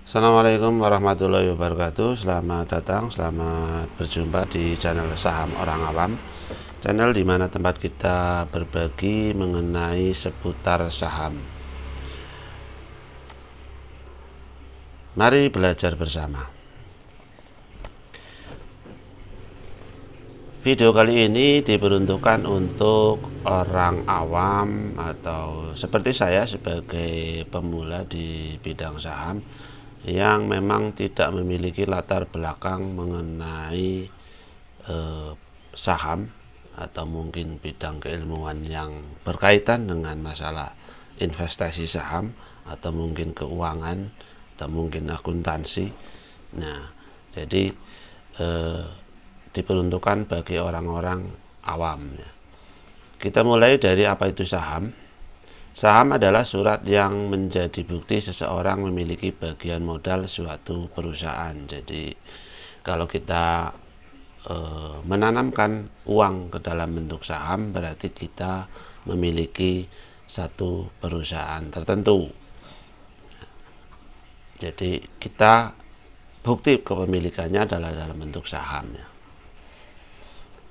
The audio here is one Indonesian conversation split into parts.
Assalamualaikum warahmatullahi wabarakatuh. Selamat datang, selamat berjumpa di channel Saham Orang Awam, channel di mana tempat kita berbagi mengenai seputar saham. Mari belajar bersama. Video kali ini diperuntukkan untuk orang awam atau seperti saya sebagai pemula di bidang saham yang memang tidak memiliki latar belakang mengenai saham atau mungkin bidang keilmuan yang berkaitan dengan masalah investasi saham atau mungkin keuangan atau mungkin akuntansi. Nah, jadi diperuntukkan bagi orang-orang awam. Kita mulai dari apa itu saham. Saham adalah surat yang menjadi bukti seseorang memiliki bagian modal suatu perusahaan. Jadi kalau kita menanamkan uang ke dalam bentuk saham, berarti kita memiliki satu perusahaan tertentu. Jadi kita bukti kepemilikannya adalah dalam bentuk saham.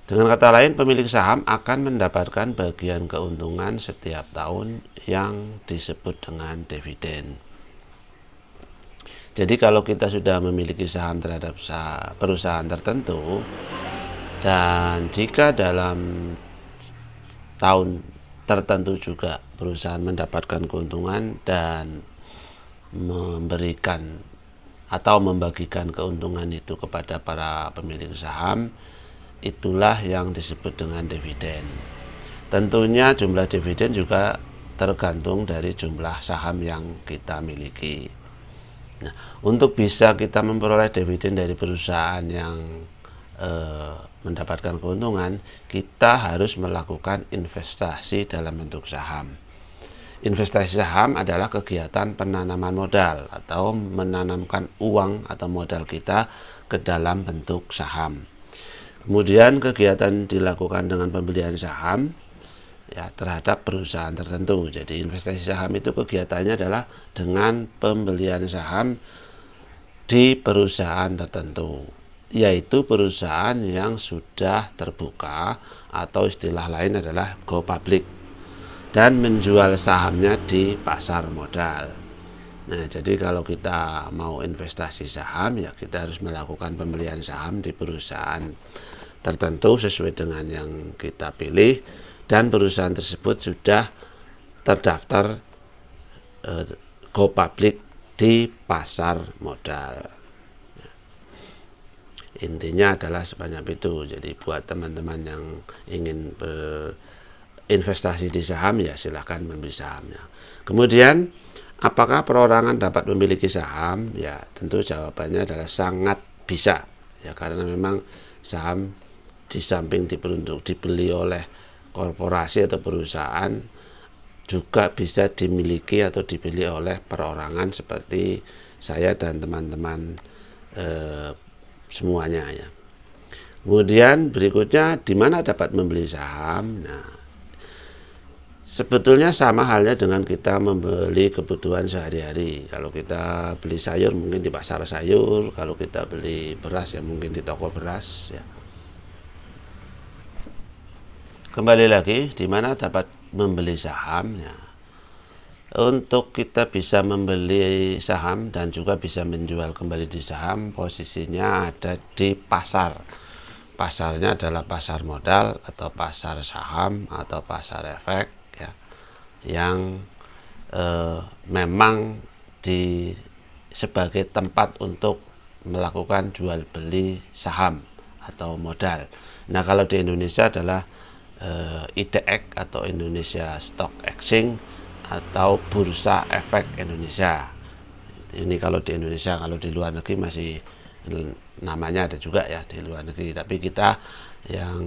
Dengan kata lain, pemilik saham akan mendapatkan bagian keuntungan setiap tahun yang disebut dengan dividen. Jadi kalau kita sudah memiliki saham terhadap perusahaan tertentu, dan jika dalam tahun tertentu juga perusahaan mendapatkan keuntungan dan memberikan atau membagikan keuntungan itu kepada para pemilik saham, itulah yang disebut dengan dividen. Tentunya jumlah dividen juga tergantung dari jumlah saham yang kita miliki. Nah, untuk bisa kita memperoleh dividen dari perusahaan yang mendapatkan keuntungan, kita harus melakukan investasi dalam bentuk saham. Investasi saham adalah kegiatan penanaman modal atau menanamkan uang atau modal kita ke dalam bentuk saham. Kemudian kegiatan dilakukan dengan pembelian saham terhadap perusahaan tertentu. Jadi investasi saham itu kegiatannya adalah dengan pembelian saham di perusahaan tertentu, yaitu perusahaan yang sudah terbuka atau istilah lain adalah go public, dan menjual sahamnya di pasar modal. Nah, jadi kalau kita mau investasi saham, ya kita harus melakukan pembelian saham di perusahaan tertentu sesuai dengan yang kita pilih, dan perusahaan tersebut sudah terdaftar go public di pasar modal. Intinya adalah sebanyak itu. Jadi buat teman-teman yang ingin berinvestasi di saham, ya silahkan membeli sahamnya. Kemudian apakah perorangan dapat memiliki saham? Ya tentu jawabannya adalah sangat bisa, ya karena memang saham di samping dibeli oleh korporasi atau perusahaan, juga bisa dimiliki atau dibeli oleh perorangan seperti saya dan teman-teman semuanya ya. Kemudian berikutnya, di mana dapat membeli saham? Nah, sebetulnya sama halnya dengan kita membeli kebutuhan sehari-hari. Kalau kita beli sayur mungkin di pasar sayur, kalau kita beli beras ya mungkin di toko beras ya. Kembali lagi, di mana dapat membeli sahamnya? Untuk kita bisa membeli saham dan juga bisa menjual kembali di saham, posisinya ada di pasar. Pasarnya adalah pasar modal atau pasar saham atau pasar efek ya, yang memang sebagai tempat untuk melakukan jual beli saham atau modal. Nah, kalau di Indonesia adalah IDX atau Indonesia Stock Exchange atau Bursa Efek Indonesia. Ini kalau di Indonesia. Kalau di luar negeri masih namanya ada juga ya di luar negeri, tapi yang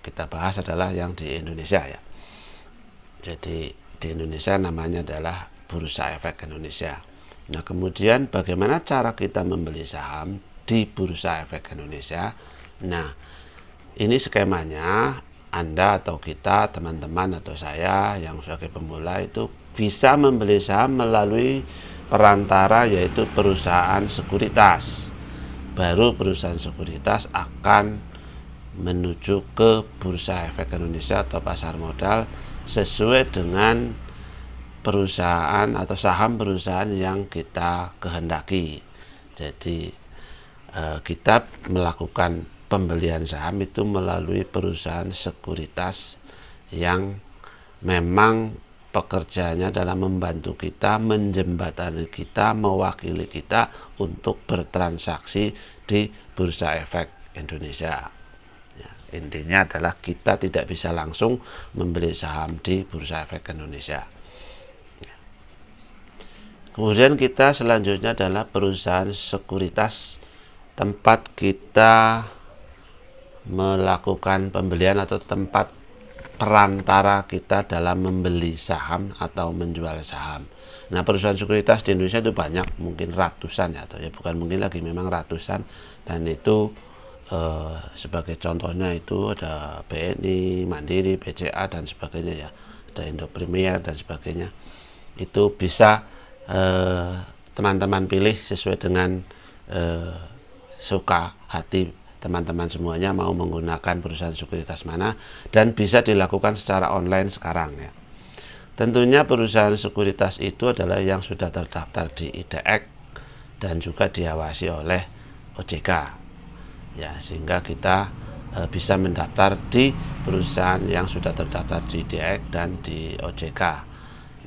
kita bahas adalah yang di Indonesia ya. Jadi di Indonesia namanya adalah Bursa Efek Indonesia. Nah, kemudian bagaimana cara kita membeli saham di Bursa Efek Indonesia? Nah, ini skemanya. Anda atau kita, teman-teman atau saya yang sebagai pemula itu bisa membeli saham melalui perantara, yaitu perusahaan sekuritas. Baru perusahaan sekuritas akan menuju ke Bursa Efek Indonesia atau pasar modal sesuai dengan perusahaan atau saham perusahaan yang kita kehendaki. Jadi kita melakukan pembelian saham itu melalui perusahaan sekuritas yang memang pekerjaannya dalam membantu kita, menjembatani kita, mewakili kita untuk bertransaksi di Bursa Efek Indonesia. Ya, intinya adalah kita tidak bisa langsung membeli saham di Bursa Efek Indonesia. Ya. Kemudian kita selanjutnya adalah perusahaan sekuritas, tempat kita melakukan pembelian atau tempat perantara kita dalam membeli saham atau menjual saham. Nah, perusahaan sekuritas di Indonesia itu banyak, mungkin ratusan ya, atau ya bukan mungkin lagi, memang ratusan. Dan itu sebagai contohnya itu ada BNI, Mandiri, BCA dan sebagainya ya, ada Indo Premier dan sebagainya. Itu bisa teman-teman pilih sesuai dengan suka hati teman-teman semuanya mau menggunakan perusahaan sekuritas mana, dan bisa dilakukan secara online sekarang ya. Tentunya perusahaan sekuritas itu adalah yang sudah terdaftar di IDX dan juga diawasi oleh OJK ya, sehingga kita bisa mendaftar di perusahaan yang sudah terdaftar di IDX dan di OJK.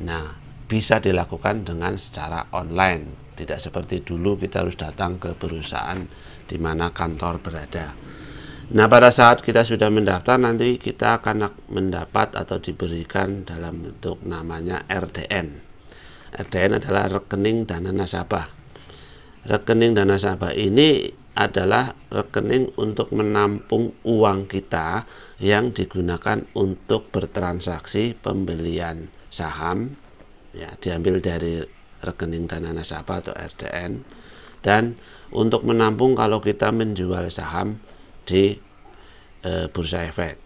Nah, bisa dilakukan dengan secara online, tidak seperti dulu kita harus datang ke perusahaan di mana kantor berada. Nah, pada saat kita sudah mendaftar, nanti kita akan mendapat atau diberikan dalam bentuk namanya RDN. RDN adalah rekening dana nasabah. Rekening dana nasabah ini adalah rekening untuk menampung uang kita yang digunakan untuk bertransaksi pembelian saham ya, diambil dari rekening dana nasabah atau RDN, dan untuk menampung kalau kita menjual saham di Bursa Efek.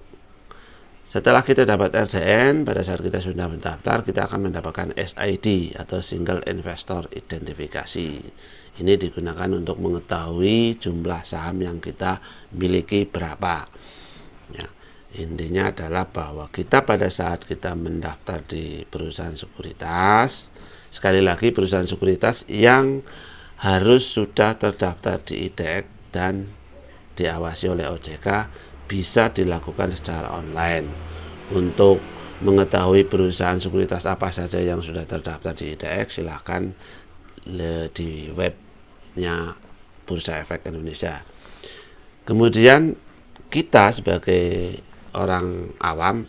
Setelah kita dapat RDN, pada saat kita sudah mendaftar, kita akan mendapatkan SID atau Single Investor Identifikasi. Ini digunakan untuk mengetahui jumlah saham yang kita miliki berapa ya. Intinya adalah bahwa kita pada saat kita mendaftar di perusahaan sekuritas, sekali lagi perusahaan sekuritas yang harus sudah terdaftar di IDX dan diawasi oleh OJK, bisa dilakukan secara online. Untuk mengetahui perusahaan sekuritas apa saja yang sudah terdaftar di IDX, silahkan di webnya Bursa Efek Indonesia. Kemudian kita sebagai orang awam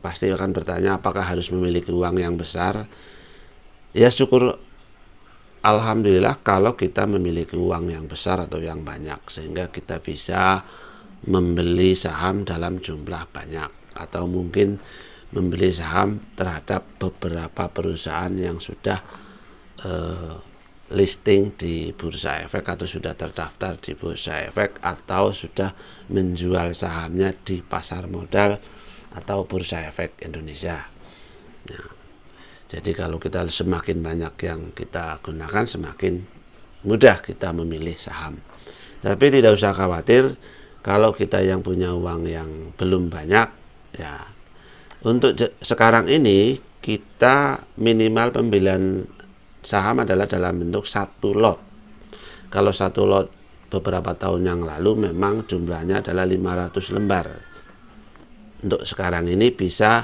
pasti akan bertanya, apakah harus memiliki uang yang besar? Ya, syukur alhamdulillah kalau kita memiliki uang yang besar atau yang banyak, sehingga kita bisa membeli saham dalam jumlah banyak, atau mungkin membeli saham terhadap beberapa perusahaan yang sudah listing di Bursa Efek atau sudah terdaftar di Bursa Efek, atau sudah menjual sahamnya di pasar modal atau Bursa Efek Indonesia. Nah, jadi kalau kita semakin banyak yang kita gunakan, semakin mudah kita memilih saham. Tapi tidak usah khawatir kalau kita yang punya uang yang belum banyak ya. Untuk sekarang ini kita minimal pembelian saham adalah dalam bentuk satu lot. Kalau satu lot beberapa tahun yang lalu memang jumlahnya adalah 500 lembar. Untuk sekarang ini bisa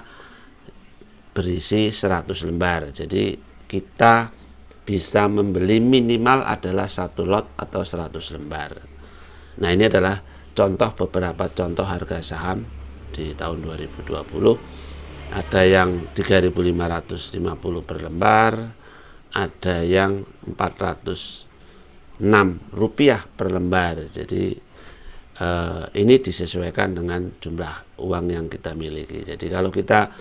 berisi 100 lembar. Jadi kita bisa membeli minimal adalah satu lot atau 100 lembar. Nah, ini adalah contoh, beberapa contoh harga saham di tahun 2020. Ada yang 3.550 per lembar, ada yang 406 rupiah per lembar. Jadi ini disesuaikan dengan jumlah uang yang kita miliki. Jadi kalau kita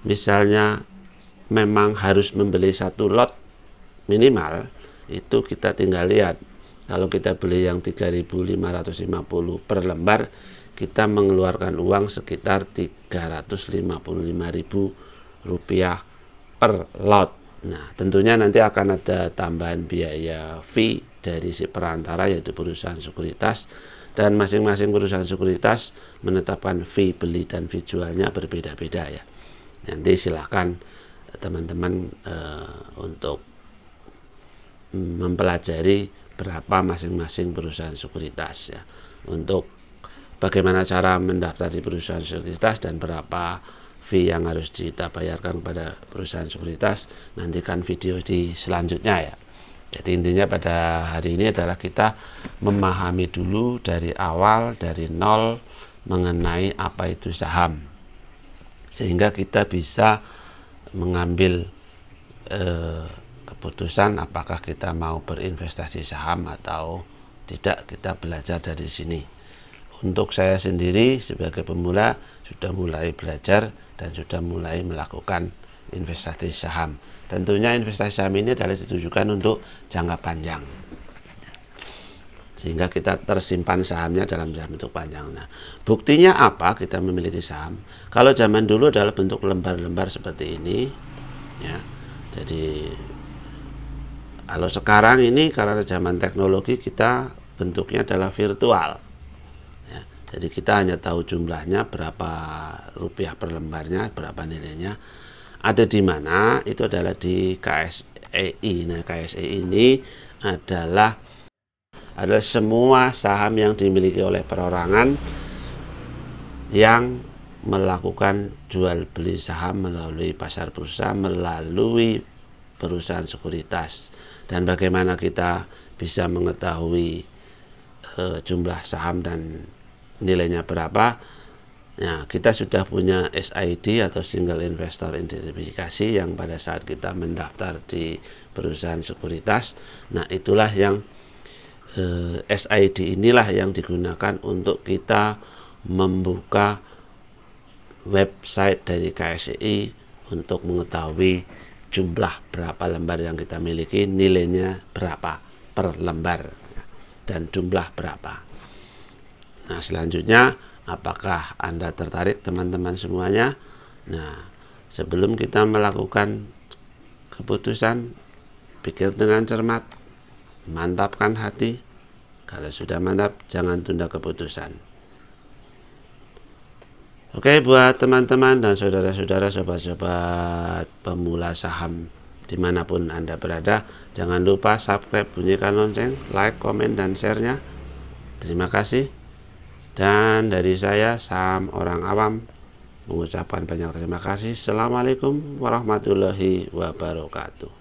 misalnya memang harus membeli satu lot minimal, itu kita tinggal lihat. Kalau kita beli yang 3.550 per lembar, kita mengeluarkan uang sekitar 355.000 rupiah per lot Nah, tentunya nanti akan ada tambahan biaya fee dari si perantara, yaitu perusahaan sekuritas, dan masing-masing perusahaan sekuritas menetapkan fee beli dan fee jualnya berbeda-beda ya. Nanti silakan teman-teman untuk mempelajari berapa masing-masing perusahaan sekuritas ya, untuk bagaimana cara mendaftar di perusahaan sekuritas dan berapa fee yang harus kita bayarkan kepada perusahaan sekuritas, nantikan video di selanjutnya ya. Jadi intinya pada hari ini adalah kita memahami dulu dari awal, dari nol, mengenai apa itu saham, sehingga kita bisa mengambil keputusan apakah kita mau berinvestasi saham atau tidak. Kita belajar dari sini. Untuk saya sendiri sebagai pemula sudah mulai belajar dan sudah mulai melakukan investasi saham. Tentunya investasi saham ini adalah ditujukan untuk jangka panjang, sehingga kita tersimpan sahamnya dalam bentuk panjang. Nah, buktinya apa kita memiliki saham? Kalau zaman dulu adalah bentuk lembar-lembar seperti ini ya. Jadi kalau sekarang ini karena zaman teknologi, kita bentuknya adalah virtual. Jadi kita hanya tahu jumlahnya berapa rupiah per lembarnya, berapa nilainya. Ada di mana? Itu adalah di KSEI. Nah, KSEI ini adalah semua saham yang dimiliki oleh perorangan yang melakukan jual beli saham melalui pasar bursa, melalui perusahaan sekuritas. Dan bagaimana kita bisa mengetahui jumlah saham dan nilainya berapa? Nah, kita sudah punya SID atau Single Investor Identification yang pada saat kita mendaftar di perusahaan sekuritas. Nah, itulah yang SID inilah yang digunakan untuk kita membuka website dari KSEI untuk mengetahui jumlah berapa lembar yang kita miliki, nilainya berapa per lembar, dan jumlah berapa. Nah, selanjutnya, apakah Anda tertarik teman-teman semuanya? Nah, sebelum kita melakukan keputusan, pikir dengan cermat, mantapkan hati. Kalau sudah mantap, jangan tunda keputusan. Oke, buat teman-teman dan saudara-saudara, sobat-sobat pemula saham dimanapun Anda berada, jangan lupa subscribe, bunyikan lonceng, like, komen, dan share-nya. Terima kasih. Dan dari saya, Sam Orang Awam, mengucapkan banyak terima kasih. Assalamualaikum warahmatullahi wabarakatuh.